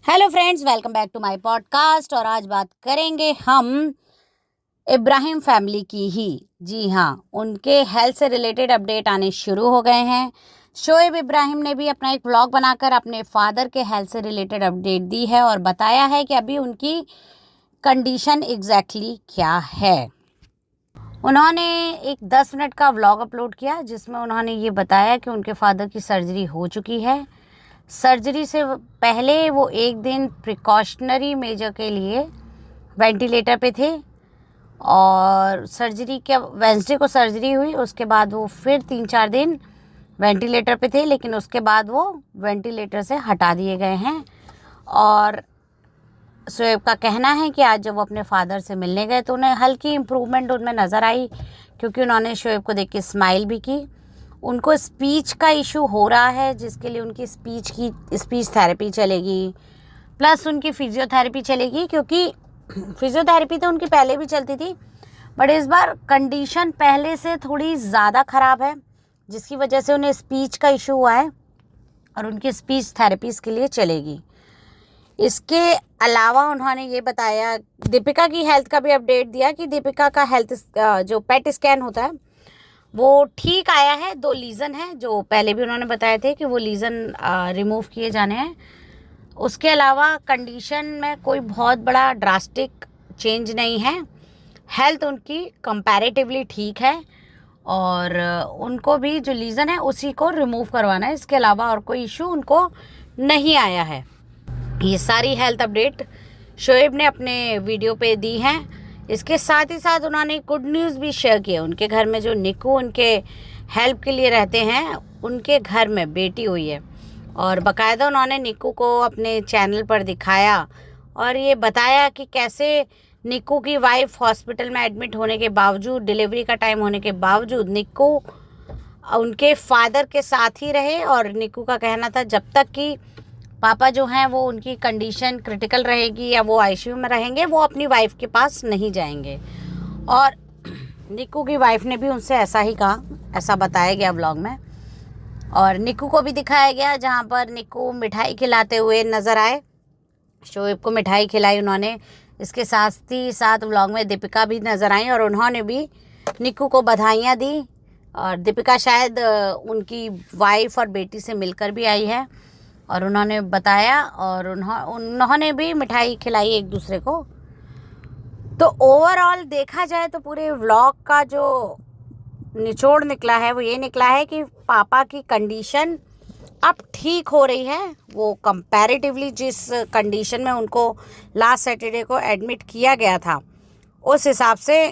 Hello friends, welcome back to my podcast. और आज बात करेंगे हम इब्राहिम फैमिली की ही। जी हाँ, उनके हेल्थ से रिलेटेड अपडेट आने शुरू हो गए हैं। शोएब इब्राहिम ने भी अपना एक व्लॉग बनाकर अपने फादर के हेल्थ से रिलेटेड अपडेट दी है और बताया है कि अभी उनकी कंडीशन एग्जैक्टली क्या है। उन्होंने एक 10 मिनट का व्लॉग अपलोड किया जिसमें उन्होंने ये बताया कि उनके फादर की सर्जरी हो चुकी है। सर्जरी से पहले वो एक दिन प्रिकॉशनरी मेजर के लिए वेंटिलेटर पे थे और सर्जरी के वेंसडे को सर्जरी हुई। उसके बाद वो फिर 3-4 दिन वेंटिलेटर पे थे, लेकिन उसके बाद वो वेंटिलेटर से हटा दिए गए हैं। और शोएब का कहना है कि आज जब वो अपने फादर से मिलने गए तो उन्हें हल्की इम्प्रूवमेंट उनमें नज़र आई, क्योंकि उन्होंने शोएब को देख के स्माइल भी की। उनको स्पीच का इशू हो रहा है जिसके लिए उनकी स्पीच थेरेपी चलेगी, प्लस उनकी फिजियोथेरेपी चलेगी, क्योंकि फिजियोथेरेपी तो उनकी पहले भी चलती थी, बट इस बार कंडीशन पहले से थोड़ी ज़्यादा ख़राब है जिसकी वजह से उन्हें स्पीच का इशू हुआ है और उनकी स्पीच थेरेपी इसके लिए चलेगी। इसके अलावा उन्होंने ये बताया, दीपिका की हेल्थ का भी अपडेट दिया कि दीपिका का हेल्थ जो पेट स्कैन होता है वो ठीक आया है। 2 लीज़न है जो पहले भी उन्होंने बताए थे कि वो लीज़न रिमूव किए जाने हैं। उसके अलावा कंडीशन में कोई बहुत बड़ा ड्रास्टिक चेंज नहीं है। हेल्थ उनकी कंपैरेटिवली ठीक है और उनको भी जो लीज़न है उसी को रिमूव करवाना है। इसके अलावा और कोई इशू उनको नहीं आया है। ये सारी हेल्थ अपडेट शोएब ने अपने वीडियो पे दी हैं। इसके साथ ही साथ उन्होंने गुड न्यूज़ भी शेयर किया। उनके घर में जो निक्कू उनके हेल्प के लिए रहते हैं, उनके घर में बेटी हुई है और बाकायदा उन्होंने निक्कू को अपने चैनल पर दिखाया और ये बताया कि कैसे निक्कू की वाइफ हॉस्पिटल में एडमिट होने के बावजूद, डिलीवरी का टाइम होने के बावजूद निक्कू उनके फादर के साथ ही रहे। और निक्कू का कहना था जब तक कि पापा जो हैं वो उनकी कंडीशन क्रिटिकल रहेगी या वो आईसीयू में रहेंगे, वो अपनी वाइफ के पास नहीं जाएंगे। और निक्कू की वाइफ ने भी उनसे ऐसा ही कहा, ऐसा बताया गया व्लॉग में। और निक्कू को भी दिखाया गया जहाँ पर निक्कू मिठाई खिलाते हुए नज़र आए। शोएब को मिठाई खिलाई उन्होंने। इसके साथ ही साथ व्लॉग में दीपिका भी नज़र आई और उन्होंने भी निक्कू को बधाइयाँ दी। और दीपिका शायद उनकी वाइफ और बेटी से मिलकर भी आई है और उन्होंने बताया और उन्होंने भी मिठाई खिलाई एक दूसरे को। तो ओवरऑल देखा जाए तो पूरे व्लॉग का जो निचोड़ निकला है वो ये निकला है कि पापा की कंडीशन अब ठीक हो रही है। वो कंपैरेटिवली जिस कंडीशन में उनको लास्ट सैटरडे को एडमिट किया गया था उस हिसाब से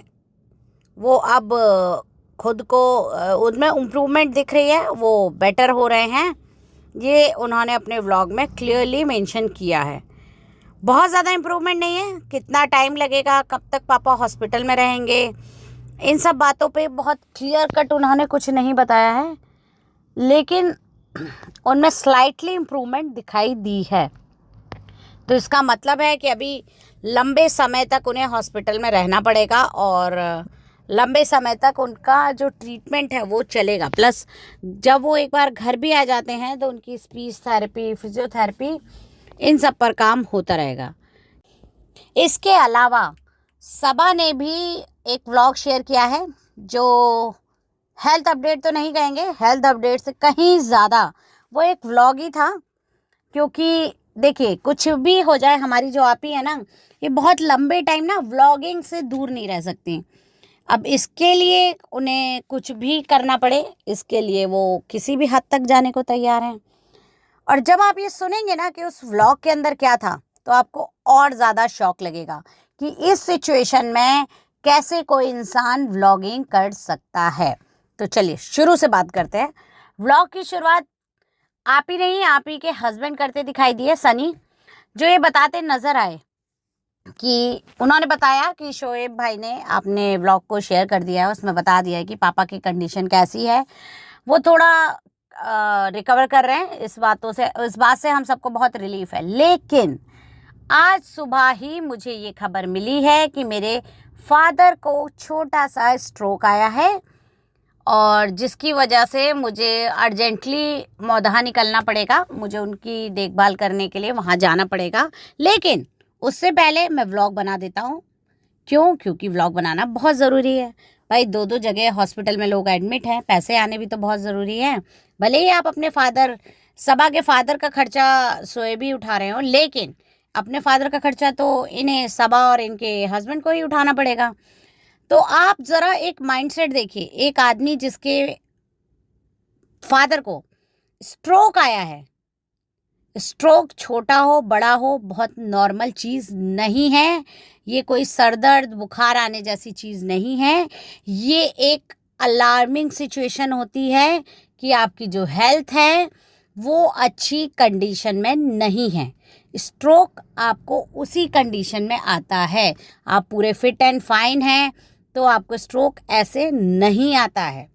वो अब खुद को उनमें इम्प्रूवमेंट दिख रही है, वो बेटर हो रहे हैं। ये उन्होंने अपने व्लॉग में क्लियरली मेंशन किया है। बहुत ज़्यादा इम्प्रूवमेंट नहीं है, कितना टाइम लगेगा, कब तक पापा हॉस्पिटल में रहेंगे, इन सब बातों पे बहुत क्लियर कट उन्होंने कुछ नहीं बताया है, लेकिन उनमें स्लाइटली इम्प्रूवमेंट दिखाई दी है। तो इसका मतलब है कि अभी लंबे समय तक उन्हें हॉस्पिटल में रहना पड़ेगा और लंबे समय तक उनका जो ट्रीटमेंट है वो चलेगा। प्लस जब वो एक बार घर भी आ जाते हैं तो उनकी स्पीच थेरेपी, फिजियोथेरेपी, इन सब पर काम होता रहेगा। इसके अलावा सबा ने भी एक व्लॉग शेयर किया है जो हेल्थ अपडेट तो नहीं कहेंगे, हेल्थ अपडेट से कहीं ज़्यादा वो एक व्लॉग ही था। क्योंकि देखिए, कुछ भी हो जाए, हमारी जो आपी है ना, ये बहुत लंबे टाइम ना व्लॉगिंग से दूर नहीं रह सकती। अब इसके लिए उन्हें कुछ भी करना पड़े, इसके लिए वो किसी भी हद तक जाने को तैयार हैं। और जब आप ये सुनेंगे ना कि उस व्लॉग के अंदर क्या था, तो आपको और ज़्यादा शॉक लगेगा कि इस सिचुएशन में कैसे कोई इंसान व्लॉगिंग कर सकता है। तो चलिए शुरू से बात करते हैं। व्लॉग की शुरुआत आप ही नहीं, आप ही के हस्बैंड करते दिखाई दिए, सनी, जो ये बताते नज़र आए कि उन्होंने बताया कि शोएब भाई ने आपने व्लॉग को शेयर कर दिया है, उसमें बता दिया है कि पापा की कंडीशन कैसी है। वो थोड़ा रिकवर कर रहे हैं। इस बात से हम सबको बहुत रिलीफ है। लेकिन आज सुबह ही मुझे ये खबर मिली है कि मेरे फादर को छोटा सा स्ट्रोक आया है और जिसकी वजह से मुझे अर्जेंटली मौदहा निकलना पड़ेगा, मुझे उनकी देखभाल करने के लिए वहाँ जाना पड़ेगा। लेकिन उससे पहले मैं व्लॉग बना देता हूँ। क्यों? क्योंकि व्लॉग बनाना बहुत ज़रूरी है भाई। 2 जगह हॉस्पिटल में लोग एडमिट हैं, पैसे आने भी तो बहुत ज़रूरी है। भले ही आप अपने सबा के फादर का खर्चा सोए भी उठा रहे हो, लेकिन अपने फादर का खर्चा तो इन्हें सबा और इनके हस्बैंड को ही उठाना पड़ेगा। तो आप ज़रा एक माइंडसेट देखिए, एक आदमी जिसके फादर को स्ट्रोक आया है। स्ट्रोक छोटा हो बड़ा हो बहुत नॉर्मल चीज़ नहीं है। ये कोई सर दर्द बुखार आने जैसी चीज़ नहीं है। ये एक अलार्मिंग सिचुएशन होती है कि आपकी जो हेल्थ है वो अच्छी कंडीशन में नहीं है। स्ट्रोक आपको उसी कंडीशन में आता है। आप पूरे फिट एंड फाइन हैं तो आपको स्ट्रोक ऐसे नहीं आता है।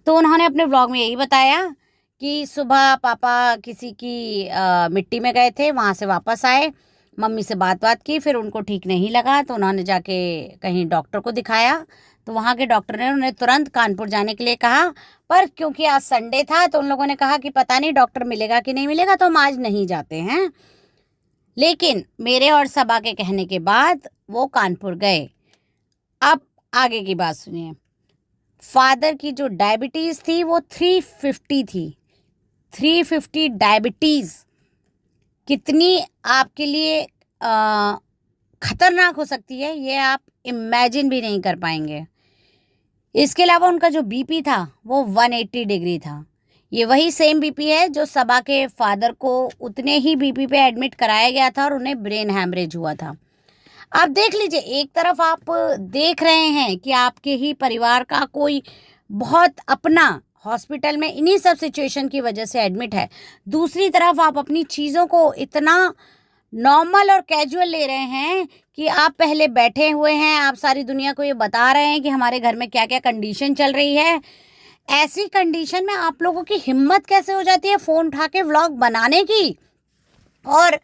तो उन्होंने अपने व्लॉग में यही बताया कि सुबह पापा किसी की मिट्टी में गए थे, वहाँ से वापस आए, मम्मी से बात की, फिर उनको ठीक नहीं लगा तो उन्होंने जाके कहीं डॉक्टर को दिखाया। तो वहाँ के डॉक्टर ने उन्हें तुरंत कानपुर जाने के लिए कहा, पर क्योंकि आज संडे था तो उन लोगों ने कहा कि पता नहीं डॉक्टर मिलेगा कि नहीं मिलेगा, तो हम आज नहीं जाते हैं। लेकिन मेरे और सबा के कहने के बाद वो कानपुर गए। अब आगे की बात सुनिए। फादर की जो डायबिटीज़ थी वो 350 थी। 350 डायबिटीज़ कितनी आपके लिए ख़तरनाक हो सकती है ये आप इमेजिन भी नहीं कर पाएंगे। इसके अलावा उनका जो बीपी था वो 180 डिग्री था। ये वही सेम बीपी है जो सबा के फादर को उतने ही बीपी पे एडमिट कराया गया था और उन्हें ब्रेन हैमरेज हुआ था। आप देख लीजिए, एक तरफ आप देख रहे हैं कि आपके ही परिवार का कोई बहुत अपना हॉस्पिटल में इन्हीं सब सिचुएशन की वजह से एडमिट है, दूसरी तरफ आप अपनी चीज़ों को इतना नॉर्मल और कैजुअल ले रहे हैं कि आप पहले बैठे हुए हैं, आप सारी दुनिया को ये बता रहे हैं कि हमारे घर में क्या क्या कंडीशन चल रही है। ऐसी कंडीशन में आप लोगों की हिम्मत कैसे हो जाती है फ़ोन उठा के व्लॉग बनाने की, और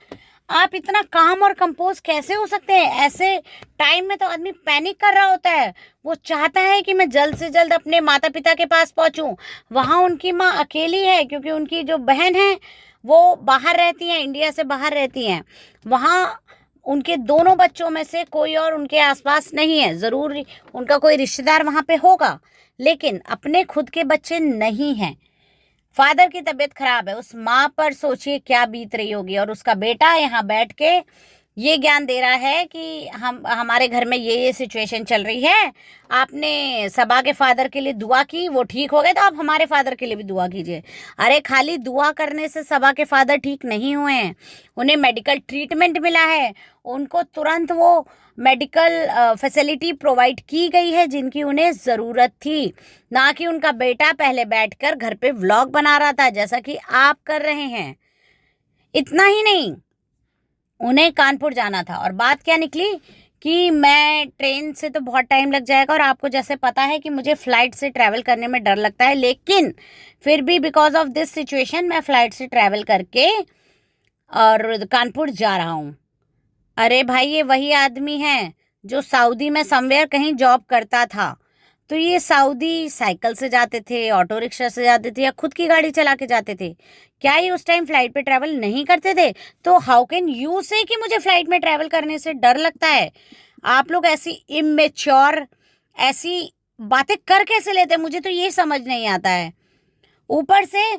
आप इतना काम और कंपोज कैसे हो सकते हैं? ऐसे टाइम में तो आदमी पैनिक कर रहा होता है। वो चाहता है कि मैं जल्द से जल्द अपने माता पिता के पास पहुंचूं। वहाँ उनकी माँ अकेली है क्योंकि उनकी जो बहन है वो बाहर रहती हैं, इंडिया से बाहर रहती हैं। वहाँ उनके दोनों बच्चों में से कोई और उनके आसपास नहीं है। ज़रूर उनका कोई रिश्तेदार वहाँ पे होगा, लेकिन अपने खुद के बच्चे नहीं हैं। फादर की तबीयत खराब है, उस माँ पर सोचिए क्या बीत रही होगी। और उसका बेटा यहाँ बैठ के ये ज्ञान दे रहा है कि हमारे घर में ये सिचुएशन चल रही है। आपने सबा के फादर के लिए दुआ की, वो ठीक हो गए, तो आप हमारे फादर के लिए भी दुआ कीजिए। अरे खाली दुआ करने से सबा के फादर ठीक नहीं हुए हैं, उन्हें मेडिकल ट्रीटमेंट मिला है, उनको तुरंत वो मेडिकल फैसिलिटी प्रोवाइड की गई है जिनकी उन्हें ज़रूरत थी। ना कि उनका बेटा पहले बैठकर घर पे व्लॉग बना रहा था जैसा कि आप कर रहे हैं। इतना ही नहीं, उन्हें कानपुर जाना था और बात क्या निकली कि मैं ट्रेन से तो बहुत टाइम लग जाएगा और आपको जैसे पता है कि मुझे फ़्लाइट से ट्रैवल करने में डर लगता है, लेकिन फिर भी बिकॉज ऑफ दिस सिचुएशन मैं फ़्लाइट से ट्रैवल करके और कानपुर जा रहा हूँ। अरे भाई, ये वही आदमी है जो सऊदी में समवेयर कहीं जॉब करता था। तो ये सऊदी साइकिल से जाते थे, ऑटो रिक्शा से जाते थे, या खुद की गाड़ी चला के जाते थे? क्या ये उस टाइम फ्लाइट पे ट्रैवल नहीं करते थे? तो हाउ कैन यू से कि मुझे फ्लाइट में ट्रैवल करने से डर लगता है? आप लोग ऐसी इमेच्योर ऐसी बातें कर कैसे लेते हैं? मुझे तो ये समझ नहीं आता है। ऊपर से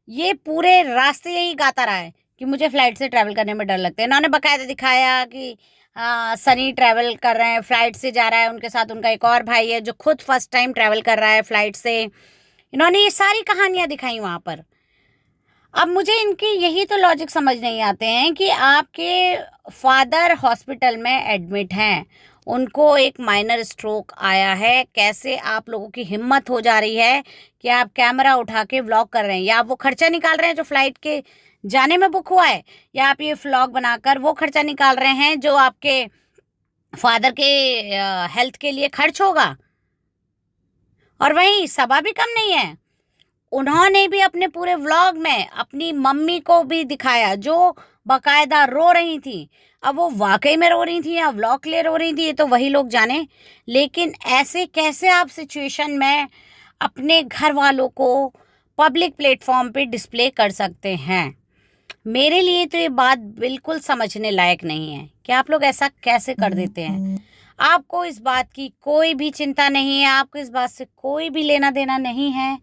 ये पूरे रास्ते यही गाता रहा है कि मुझे फ्लाइट से ट्रैवल करने में डर लगता है। इन्होंने बाकायदा दिखाया कि सनी ट्रैवल कर रहे हैं, फ़्लाइट से जा रहा है, उनके साथ उनका एक और भाई है जो खुद फर्स्ट टाइम ट्रैवल कर रहा है फ़्लाइट से। इन्होंने ये सारी कहानियाँ दिखाई वहाँ पर। अब मुझे इनकी यही तो लॉजिक समझ नहीं आते हैं कि आपके फादर हॉस्पिटल में एडमिट हैं, उनको एक माइनर स्ट्रोक आया है, कैसे आप लोगों की हिम्मत हो जा रही है कि आप कैमरा उठा के व्लॉग कर रहे हैं? या आप वो खर्चा निकाल रहे हैं जो फ्लाइट के जाने में बुक हुआ है, या आप ये व्लॉग बनाकर वो खर्चा निकाल रहे हैं जो आपके फादर के हेल्थ के लिए खर्च होगा? और वहीं सबा भी कम नहीं है, उन्होंने भी अपने पूरे व्लॉग में अपनी मम्मी को भी दिखाया जो बाकायदा रो रही थी। अब वो वाकई में रो रही थी या व्लॉग के लिए रो रही थी ये तो वही लोग जाने, लेकिन ऐसे कैसे आप सिचुएशन में अपने घर वालों को पब्लिक प्लेटफॉर्म पे डिस्प्ले कर सकते हैं। मेरे लिए तो ये बात बिल्कुल समझने लायक नहीं है कि आप लोग ऐसा कैसे कर देते हैं। आपको इस बात की कोई भी चिंता नहीं है, आपको इस बात से कोई भी लेना देना नहीं है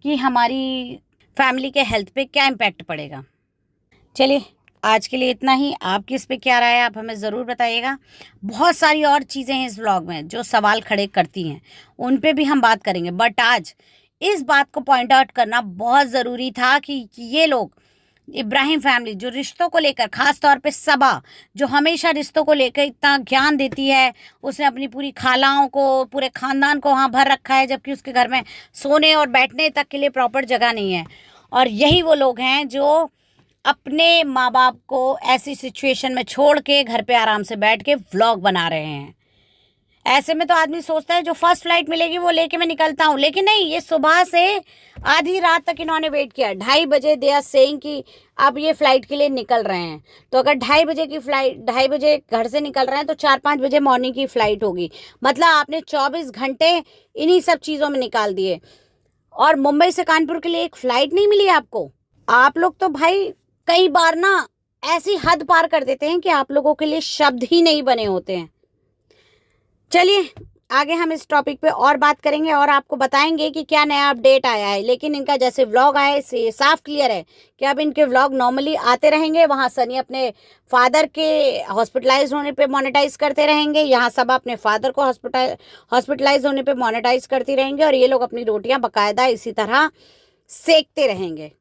कि हमारी फैमिली के हेल्थ पे क्या इम्पैक्ट पड़ेगा। चलिए आज के लिए इतना ही। आपकी इस पे क्या राय है आप हमें ज़रूर बताइएगा। बहुत सारी और चीज़ें हैं इस व्लॉग में जो सवाल खड़े करती हैं, उन पे भी हम बात करेंगे, बट आज इस बात को पॉइंट आउट करना बहुत ज़रूरी था कि ये लोग इब्राहिम फैमिली जो रिश्तों को लेकर, ख़ास तौर पे सबा जो हमेशा रिश्तों को लेकर इतना ज्ञान देती है, उसने अपनी पूरी खालाओं को, पूरे ख़ानदान को वहाँ भर रखा है, जबकि उसके घर में सोने और बैठने तक के लिए प्रॉपर जगह नहीं है। और यही वो लोग हैं जो अपने माँ बाप को ऐसी सिचुएशन में छोड़ के घर पे आराम से बैठ के व्लॉग बना रहे हैं। ऐसे में तो आदमी सोचता है जो फर्स्ट फ्लाइट मिलेगी वो लेके मैं निकलता हूँ, लेकिन नहीं, ये सुबह से आधी रात तक इन्होंने वेट किया। 2:30 बजे दे आर सेइंग कि अब ये फ्लाइट के लिए निकल रहे हैं। तो अगर 2:30 बजे की फ्लाइट, 2:30 बजे घर से निकल रहे हैं तो 4-5 बजे मॉर्निंग की फ्लाइट होगी। मतलब आपने 24 घंटे इन्हीं सब चीज़ों में निकाल दिए। और मुंबई से कानपुर के लिए एक फ़्लाइट नहीं मिली आपको। आप लोग तो भाई कई बार ना ऐसी हद पार कर देते हैं कि आप लोगों के लिए शब्द ही नहीं बने होते हैं। चलिए आगे हम इस टॉपिक पे और बात करेंगे और आपको बताएंगे कि क्या नया अपडेट आया है। लेकिन इनका जैसे व्लॉग आया है साफ क्लियर है कि अब इनके व्लॉग नॉर्मली आते रहेंगे। वहाँ सनी अपने फादर के हॉस्पिटलाइज होने पे मोनेटाइज करते रहेंगे, यहाँ सब अपने फादर को हॉस्पिटलाइज होने पे मोनेटाइज करती रहेंगे, और ये लोग अपनी रोटियां बाकायदा इसी तरह सेकते रहेंगे।